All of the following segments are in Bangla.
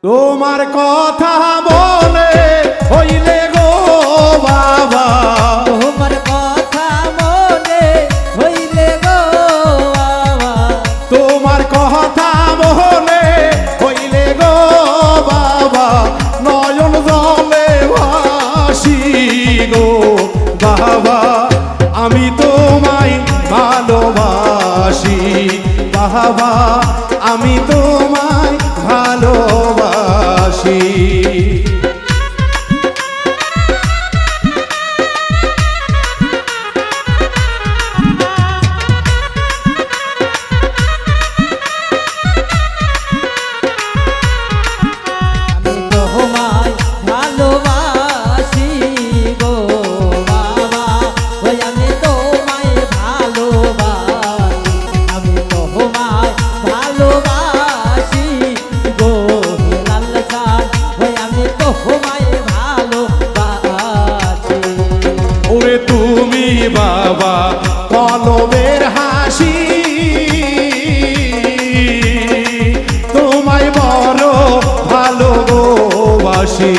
তোমার কথা মনে হইলে গো বাবা, তোমার কথা মনে হইলে গো বাবা, তোমার কথা মনে হইলে গো বাবা, নয়ন জলে ভাসি গো বাবা, আমি তোমায় ভালোবাসি বাবা, আমি তোমায় ভালোবাসি। বাবা কলবের হাসি, তোমায় বড় ভালোবাসি।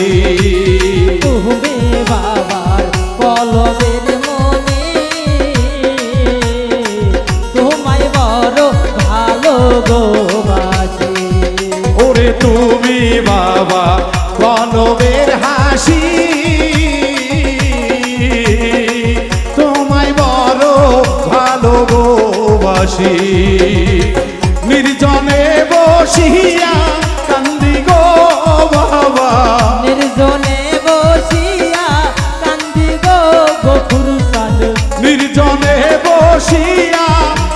তুমি বাবার কলবের মনে, তোমায় বড় ভালোবাসি। ওরে তুমি বাবা কলবের হাসি, ভালোবাসি। নির্জনে বসিয়া কান্দি গো বাবা, নির্জনে বসিয়া কান্দি গো গফুরসান, নির্জনে বসিয়া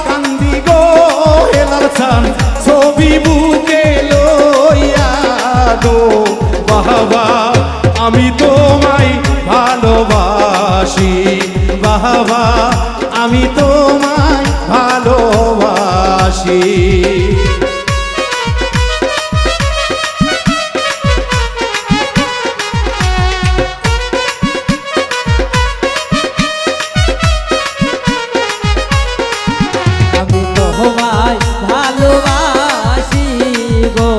কান্দি গো হেলালসান, ছবি বুকে লইয়া গো বাবা, আমি তোমায় ভালোবাসি বাবা, আমি তোমায় ভালোবাসি। আমি তোমায় ভালোবাসি গো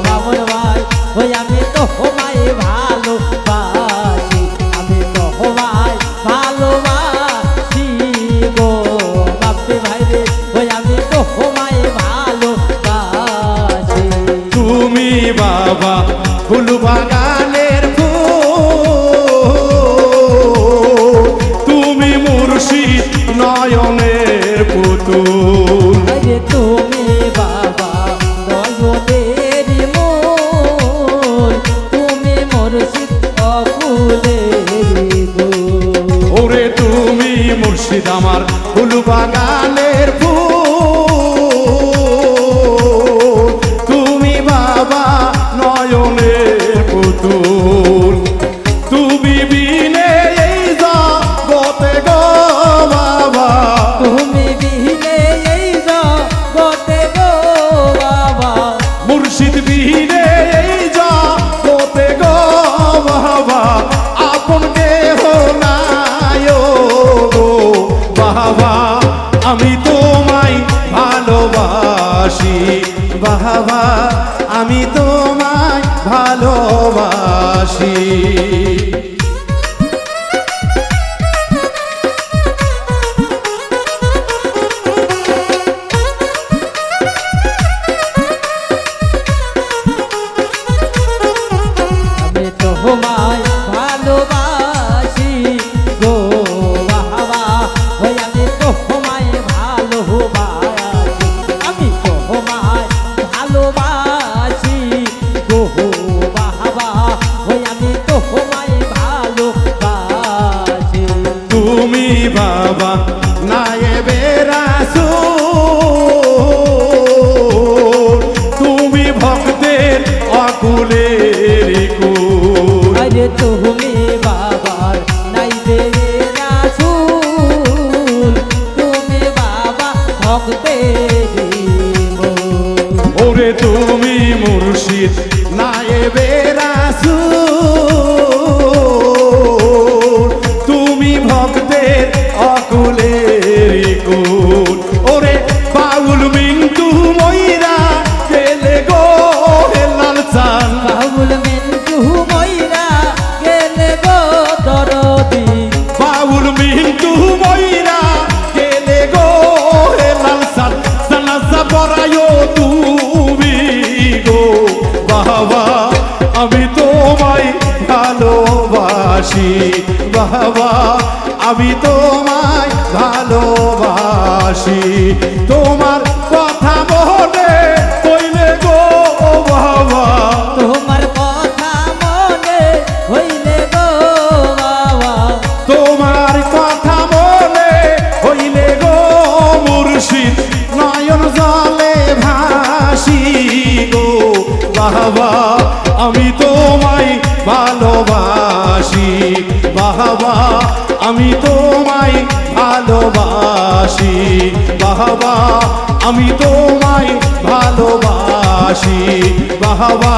মামুন ভাই, ওই আমি তোমায় ভালোবাসি, আমি তোমায় ভালোবাসি গো বাপি ভাই রে, ওই আমি তোমায় ভালোবাসি। তুমি বাবা ফুল বাগানের তুমি মুর্শিদ নয়নের পুতুল, আরে তুমি বাবা নয়নের মূল, তুমি মুর্শিদ অকুলের গুল। ওরে তুমি মুর্শিদ আমার ফুল বাগানের ফুল, তুমি বাবা নয়নের পুতুল, তুমি বিনে এই জগতে গো বাবা, তুমি বিনে এই জগতে গো বাবা, মুর্শিদ বিনে এই জগতে গো বাবা, আপন কেহ নাই গো বাবা, আমি তোমায় ভালোবাসি বাবা, আমি তোমায় ভালোবাসি। আমি তোমায় ভালোবাসি গো বাবা, ওই আমি তোমায় ভালোবাসি, আমি তোমায় ভালোবাসি গো বাবা, ওই আমি তোমায় ভালোবাসি। তুমি বাবা নায়েবে রাসূল, তুমি ভক্তের অকুলের কুল, আরে তুমি বাবার নাইবে রাসূল, তুমি বাবা ভক্তের মূল। ওরে তুমি মুর্শিদ নায়েবে রাসূল, তুমি ভক্তের অকুলের কুল, ওরে বাউল মিন্টু ময়রা গেলে গো হেলাল চান, বাবা আমি তোমায় ভালোবাসি বাবা আমি তোমায় ভালোবাসি তোমার কথা মনে কইলে গো বাবা তোমার কথা মনে হইলে গো বাবা তোমার কথা মনে হইলে গো মুর্শিদ নয়ন জলে ভাসি গো বাবা আমি তোমায় ভালোবাসি বাবা আমি তোমায় ভালোবাসি বাবা আমি তোমায় ভালোবাসি বাবা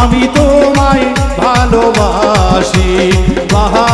আমি তোমায় ভালোবাসি বাবা